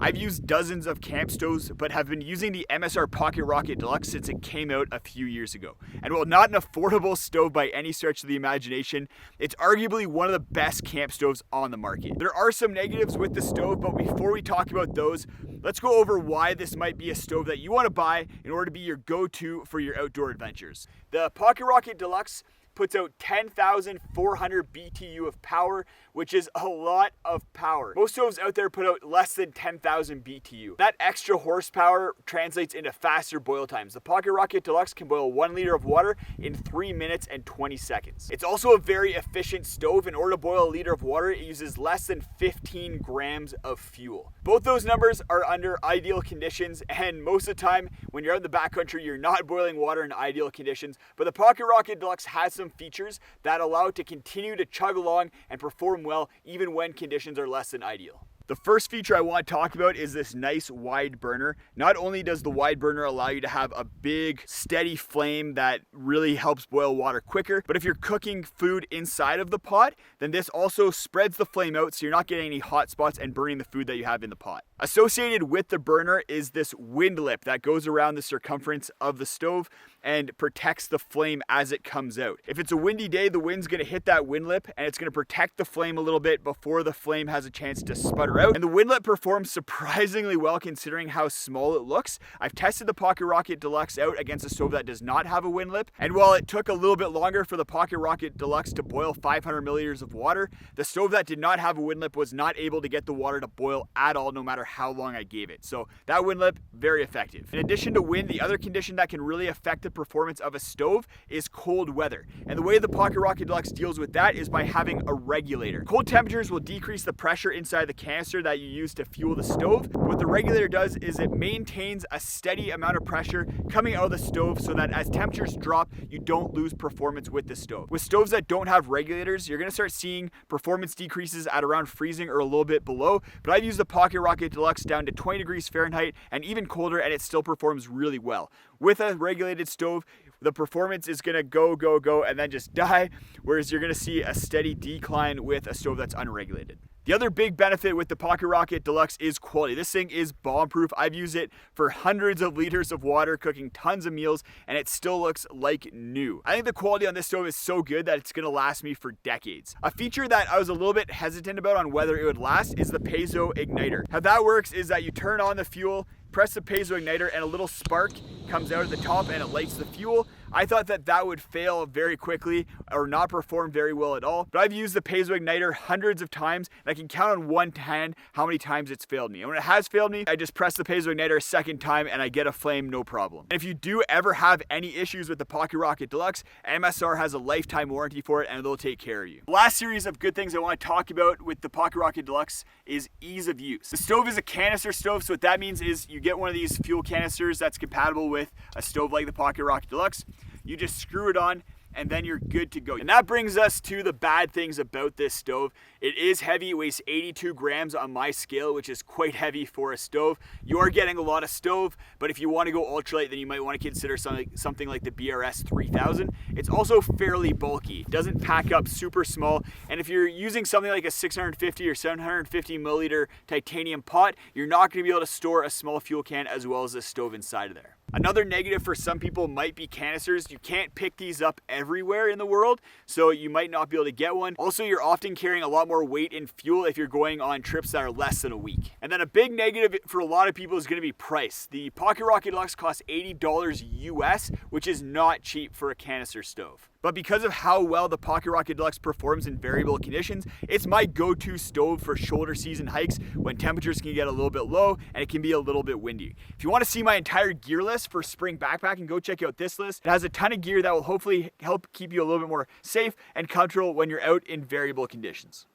I've used dozens of camp stoves, but have been using the MSR Pocket Rocket Deluxe since it came out a few years ago. And while not an affordable stove by any stretch of the imagination, it's arguably one of the best camp stoves on the market. There are some negatives with the stove, but before we talk about those, let's go over why this might be a stove that you want to buy in order to be your go-to for your outdoor adventures. The Pocket Rocket Deluxe puts out 10,400 BTU of power, which is a lot of power. Most stoves out there put out less than 10,000 BTU. That extra horsepower translates into faster boil times. The Pocket Rocket Deluxe can boil 1 liter of water in 3 minutes and 20 seconds. It's also a very efficient stove. In order to boil a liter of water, it uses less than 15 grams of fuel. Both those numbers are under ideal conditions, and most of the time when you're out in the backcountry, you're not boiling water in ideal conditions. But the Pocket Rocket Deluxe has some features that allow it to continue to chug along and perform well even when conditions are less than ideal. The first feature I want to talk about is this nice wide burner. Not only does the wide burner allow you to have a big steady flame that really helps boil water quicker, but if you're cooking food inside of the pot, then this also spreads the flame out so you're not getting any hot spots and burning the food that you have in the pot. Associated with the burner is this wind lip that goes around the circumference of the stove and protects the flame as it comes out. If it's a windy day, the wind's going to hit that wind lip and it's going to protect the flame a little bit before the flame has a chance to sputter out. And the windlet performs surprisingly well considering how small it looks. I've tested the Pocket Rocket Deluxe out against a stove that does not have a windlip, and while it took a little bit longer for the Pocket Rocket Deluxe to boil 500 milliliters of water, the stove that did not have a windlip was not able to get the water to boil at all no matter how long I gave it. So that windlip, very effective. In addition to wind, the other condition that can really affect the performance of a stove is cold weather. And the way the Pocket Rocket Deluxe deals with that is by having a regulator. Cold temperatures will decrease the pressure inside the canister that you use to fuel the stove. What the regulator does is it maintains a steady amount of pressure coming out of the stove so that as temperatures drop, you don't lose performance with the stove. With stoves that don't have regulators, you're going to start seeing performance decreases at around freezing or a little bit below, but I've used the Pocket Rocket Deluxe down to 20 degrees Fahrenheit and even colder, and it still performs really well. With a regulated stove, the performance is going to go, and then just die, whereas you're going to see a steady decline with a stove that's unregulated. The other big benefit with the Pocket Rocket Deluxe is quality. This thing is bomb-proof. I've used it for hundreds of liters of water, cooking tons of meals, and it still looks like new. I think the quality on this stove is so good that it's gonna last me for decades. A feature that I was a little bit hesitant about on whether it would last is the piezo igniter. How that works is that you turn on the fuel, press the piezo igniter, and a little spark comes out at the top and it lights the fuel. I thought that that would fail very quickly or not perform very well at all, but I've used the piezo igniter hundreds of times and I can count on one hand how many times it's failed me. And when it has failed me, I just press the piezo igniter a second time and I get a flame, no problem. And if you do ever have any issues with the Pocket Rocket Deluxe, MSR has a lifetime warranty for it and they'll take care of you. The last series of good things I want to talk about with the Pocket Rocket Deluxe is ease of use. The stove is a canister stove, so what that means is you get one of these fuel canisters that's compatible with a stove like the Pocket Rocket Deluxe. You just screw it on and then you're good to go. And that brings us to the bad things about this stove. It is heavy, it weighs 82 grams on my scale, which is quite heavy for a stove. You are getting a lot of stove, but if you want to go ultralight, then you might want to consider something like the BRS 3000. It's also fairly bulky. It doesn't pack up super small, and if you're using something like a 650 or 750 milliliter titanium pot, you're not going to be able to store a small fuel can as well as a stove inside of there. Another negative for some people might be canisters. You can't pick these up everywhere in the world, so you might not be able to get one. Also, you're often carrying a lot more weight in fuel if you're going on trips that are less than a week. And then a big negative for a lot of people is going to be price. The Pocket Rocket Deluxe costs $80 US, which is not cheap for a canister stove. But because of how well the Pocket Rocket Deluxe performs in variable conditions, it's my go-to stove for shoulder season hikes when temperatures can get a little bit low and it can be a little bit windy. If you want to see my entire gear list for spring backpacking, go check out this list. It has a ton of gear that will hopefully help keep you a little bit more safe and comfortable when you're out in variable conditions.